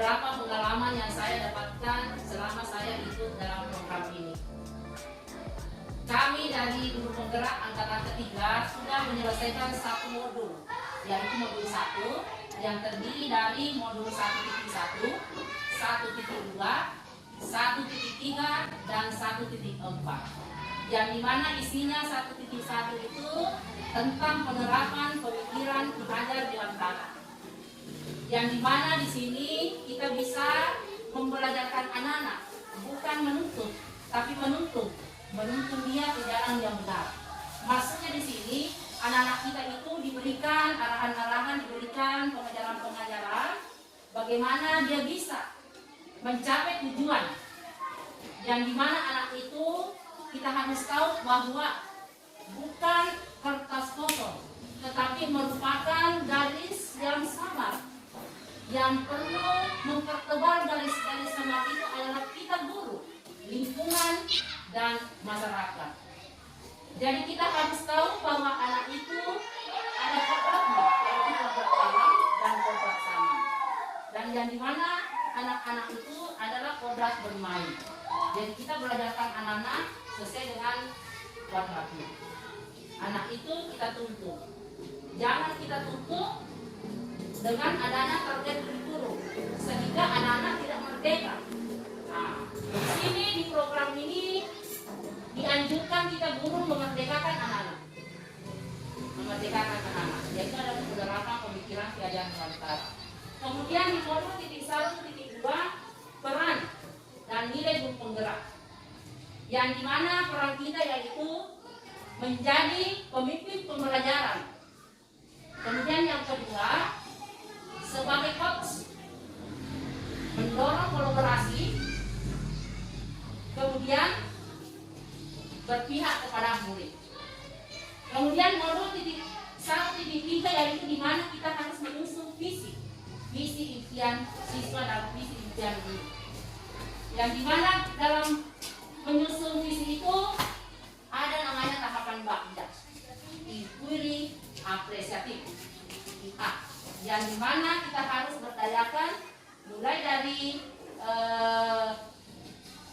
beberapa pengalaman yang saya dapatkan selama saya ikut dalam program ini. Kami dari Guru Penggerak Angkatan ketiga sudah menyelesaikan satu modul, yaitu modul 1 yang terdiri dari modul 1.1, 1.2, 1.3, dan 1.4. Yang dimana isinya 1.1 itu tentang penerapan pemikiran Ki Hajar Dewantara. Yang dimana di sini kita bisa membelajarkan anak-anak, bukan menuntut, tapi menuntun dia ke jalan yang benar. Maksudnya di sini anak-anak kita itu diberikan arahan-arahan, diberikan pengajaran-pengajaran bagaimana dia bisa mencapai tujuan. Yang dimana anak itu kita harus tahu bahwa bukan kertas kosong, tetapi merupakan garis yang samar. Yang perlu mempertebal garis-garis samar itu adalah kita guru, lingkungan, dan masyarakat. Jadi kita harus tahu bahwa anak itu ada kodratnya, yaitu kodrat alam dan kodrat sama. Dan yang dimana anak-anak itu adalah kodrat bermain. Jadi kita belajarkan anak-anak sesuai dengan kodratnya. Anak itu kita tuntut. Jangan kita tuntut dengan adanya target kurikulum, sehingga anak-anak tidak merdeka. Nah, di sini di program ini dianjurkan kita guru memerdekakan anak-anak. Memerdekakan anak-anak, yaitu adalah penerapan pemikiran Ki Hajar Dewantara. Kemudian di modul 1.2 peran dan nilai guru penggerak. Yang dimana peran kita yaitu menjadi pemimpin pembelajaran. Kemudian yang kedua, sebagai coach, mendorong kolaborasi, kemudian berpihak kepada murid. Kemudian modul 1.3 yaitu di mana kita harus menyusun visi impian siswa dan visi impian guru. Yang dimana dalam menyusun visi itu ada namanya tahapan bakda, inquiry apresiatif, IA, yang dimana kita harus berdayakan mulai dari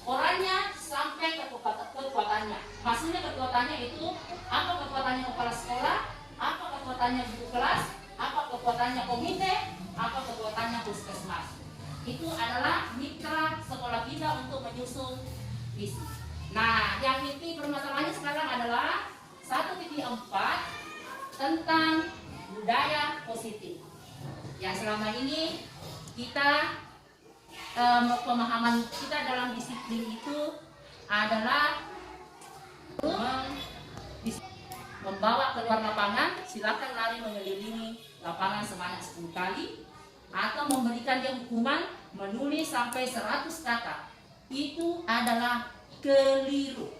orangnya sampai ke kekuatannya. Maksudnya kekuatannya itu apa? Kekuatannya kepala sekolah, apa kekuatannya guru kelas, apa kekuatannya komite, apa kekuatannya puskesmas. Itu adalah mitra sekolah kita untuk menyusun visi. Nah, yang inti permasalahannya sekarang adalah 1.4 tentang budaya positif. Yang selama ini kita pemahaman kita dalam disiplin itu adalah membawa keluar lapangan, silakan lari mengelilingi lapangan sebanyak 10 kali, atau memberikan dia hukuman menulis sampai 100 kata. Itu adalah keliru.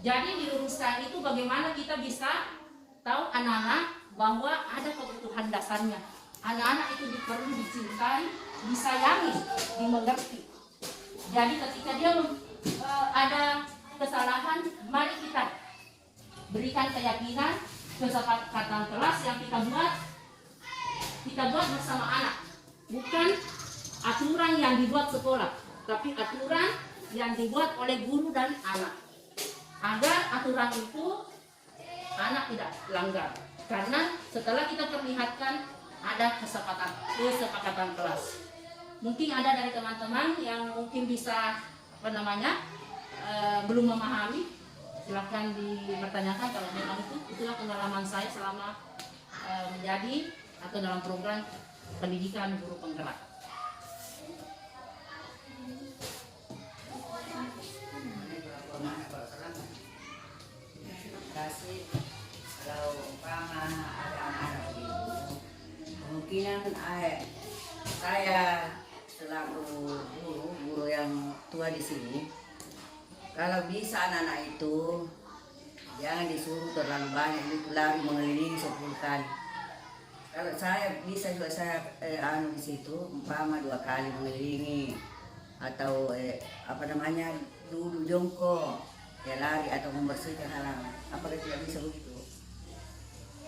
Jadi diluruskan itu bagaimana kita bisa tahu anak-anak bahwa ada kebutuhan dasarnya. Anak-anak itu perlu dicintai, disayangi, dimengerti. Jadi ketika dia ada kesalahan, mari kita berikan keyakinan, kesepakatan kelas yang kita buat bersama anak. Bukan aturan yang dibuat sekolah, tapi aturan yang dibuat oleh guru dan anak. Agar aturan itu anak tidak langgar. Karena setelah kita perlihatkan ada kesepakatan kelas. Mungkin ada dari teman-teman yang mungkin bisa belum memahami, silahkan dipertanyakan kalau memang itulah pengalaman saya selama menjadi atau dalam program pendidikan guru penggerak. Kalau umpama ada anak-anak begitu, kemungkinan saya selaku guru yang tua di sini, kalau bisa anak-anak itu jangan disuruh terlalu banyak, itu lari mengelilingi 10 kali. Kalau saya bisa juga saya di situ umpama 2 kali mengelilingi, atau duduk jongkok, ya lari atau membersihkan halaman. Apakah tidak bisa begitu?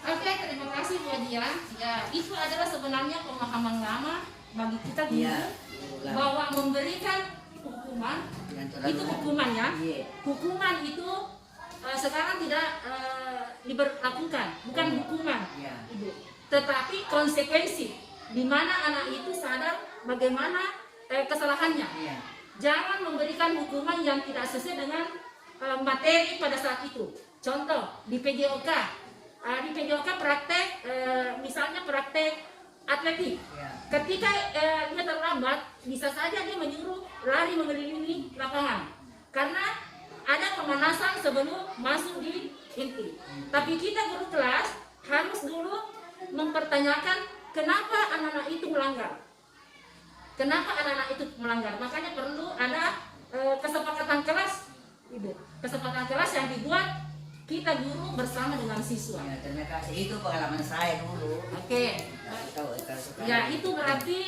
Oke, terima kasih Bu Dian. Ya, itu adalah sebenarnya pemahaman lama bagi kita guru Iya. bahwa memberikan hukuman itu hukumannya. Iya. Hukuman itu sekarang tidak diberlakukan, bukan hukuman, Iya. Ibu. Tetapi konsekuensi di mana anak itu sadar bagaimana kesalahannya. Iya. Jangan memberikan hukuman yang tidak sesuai dengan materi pada saat itu. Contoh di PJOK, praktek, misalnya praktek atletik. Iya. Ketika dia terlambat, bisa saja dia menyuruh lari mengelilingi lapangan karena ada pemanasan sebelum masuk di inti. Tapi kita guru kelas harus dulu mempertanyakan kenapa anak-anak itu melanggar. Kenapa anak-anak itu melanggar? Makanya perlu ada kesepakatan kelas, Ibu. Kesepakatan kelas yang dibuat kita guru bersama dengan siswa. Ya, terima kasih. Itu pengalaman saya dulu. Oke. Tahu kalau sekarang. Ya, itu berarti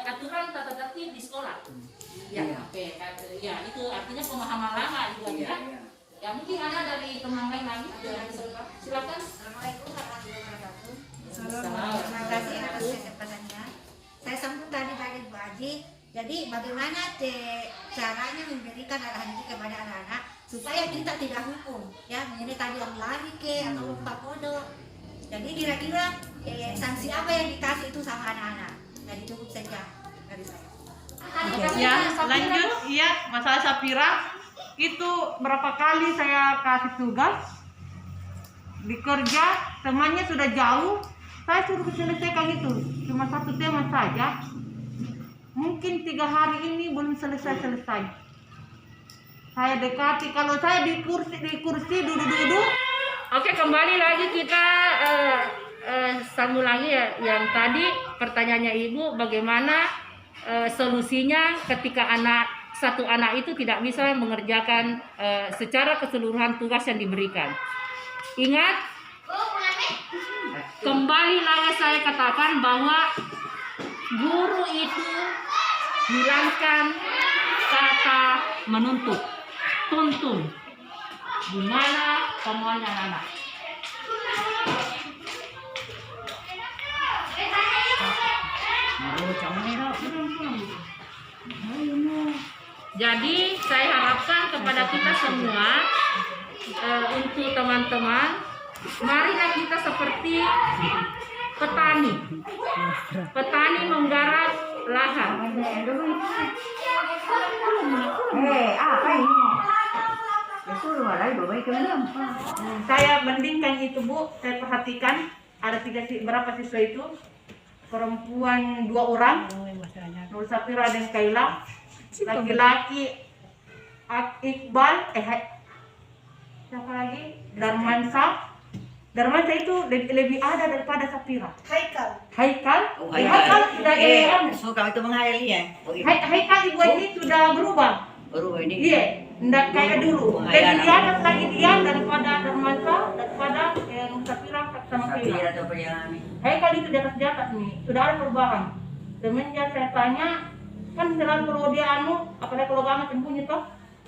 aturan tata tertib di sekolah. Ya, Iya. oke. Ya, itu artinya pemahaman lama juga Iya, ya. iya. Ya, mungkin ada dari teman lain lagi. Silakan. Assalamualaikum warahmatullahi wabarakatuh. Assalamualaikum. Terima kasih atas kesempatannya. Saya sambung tadi dari Bu Aji. Jadi bagaimana caranya memberikan arahan ini kepada anak-anak supaya kita tidak hukum, ya, menjadi tadi yang lari ke atau lompat bodoh. Jadi kira-kira sanksi apa yang dikasih itu sama anak-anak? Jadi cukup saja dari saya. Ya, lanjut. Iya, masalah Safira itu berapa kali saya kasih tugas di kerja, temannya sudah jauh, saya suruh selesaikan itu cuma satu tema saja. Mungkin 3 hari ini belum selesai. Saya dekati, kalau saya di kursi duduk. Oke, kembali lagi kita sambung lagi ya yang tadi pertanyaannya Ibu, bagaimana solusinya ketika satu anak itu tidak bisa mengerjakan secara keseluruhan tugas yang diberikan. Ingat, kembali lagi saya katakan bahwa guru itu hilangkan kata menuntut, tuntun. Gimana semuanya anak? Jadi saya harapkan kepada kita semua, untuk teman-teman, marilah kita seperti petani. Petani menggarap lahan. Apa ini? Saya bandingkan itu, Bu. Saya perhatikan ada berapa siswa itu? Perempuan 2 orang, Nur Safira dan Kaila. Laki-laki Iqbal, siapa lagi? Darmansa itu lebih ada daripada Safira. Haikal Oh, sudah suka itu menghayal ya. Oh, iya. Haikal ibu ini sudah berubah. Baru ini. Iya, enggak kayak dulu. Lebih di atas lagi dia daripada Darmansa, daripada Nur Safira sama Kaila. Safira atau yang Haikal itu di atas nih, sudah ada perubahan. Semenjak saya tanya, kan selalu kalau dia apalagi kalau gama sembunyi toh,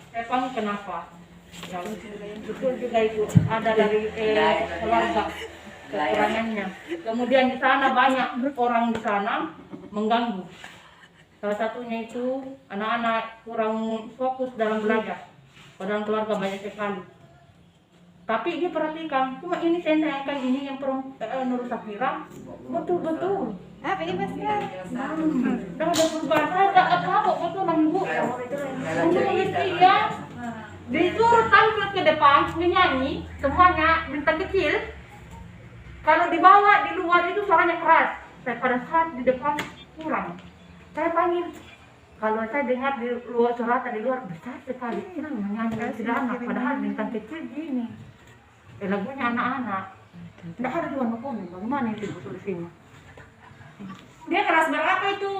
saya panggil kenapa? Ya betul juga itu ada dari keluarga kekurangannya. Kemudian di sana banyak orang di sana mengganggu. Salah satunya itu anak-anak kurang fokus dalam belajar. Padahal keluarga banyak sekali. Tapi dia perhatikan, cuma ini saya tanyakan ini yang Nur Safira betul-betul. Apa ini Mas? Dah ada perubahan, saya tak apa betul Bu. Untuk mesti ya disuruh tampil ke depan menyanyi semuanya bintang kecil. Kalau dibawa di luar itu suaranya keras. Saya pada saat di depan kurang. Saya panggil. Kalau saya dengar di luar suara di luar besar sekali, menyanyi tidak anak. Padahal bintang kecil gini. Lagunya anak-anak. Tidak ada juga hukum. Bagaimana itu solusinya? Dia kelas berapa itu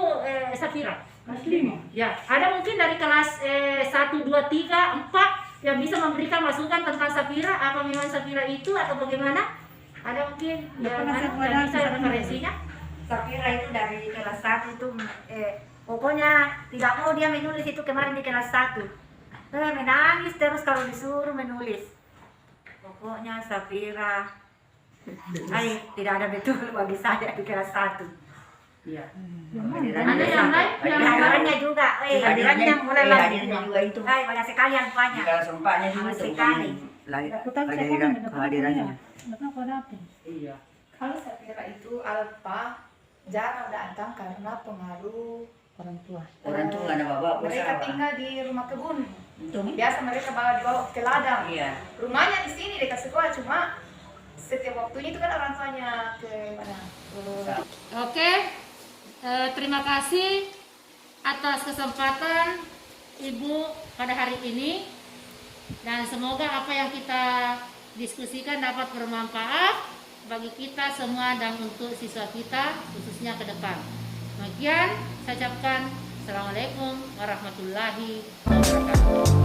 Safira? Kelas 5. Ya, ada mungkin dari kelas 1, 2, 3, 4 yang bisa memberikan masukan tentang Safira, apa memang Safira itu atau bagaimana? Ada mungkin yang bisa referensinya? Safira itu dari kelas 1 itu pokoknya tidak mau dia menulis itu kemarin di kelas 1. Menangis terus kalau disuruh menulis. Pokoknya Safira tidak ada betul bagi saya di kelas 1. Iya. Ada yang lain? Hadirannya juga, hadirannya mulai lagi. Hadirnya juga itu. Banyak sekali yang banyak. Kalau sumpahnya juga Banyak tuh sekali. kehadirannya. Iya. Kalau saya kira itu Alfa jarang datang karena pengaruh Orang tua. Orang tua ada bawa mereka tinggal di rumah kebun. Untung. Biasa mereka dibawa ke ladang. Iya. Rumahnya di sini dekat sekolah, cuma setiap waktunya itu kan orang tuanya ke mana? Oke, terima kasih atas kesempatan Ibu pada hari ini, dan semoga apa yang kita diskusikan dapat bermanfaat bagi kita semua dan untuk siswa kita khususnya ke depan. Demikian saya ucapkan Assalamualaikum warahmatullahi wabarakatuh.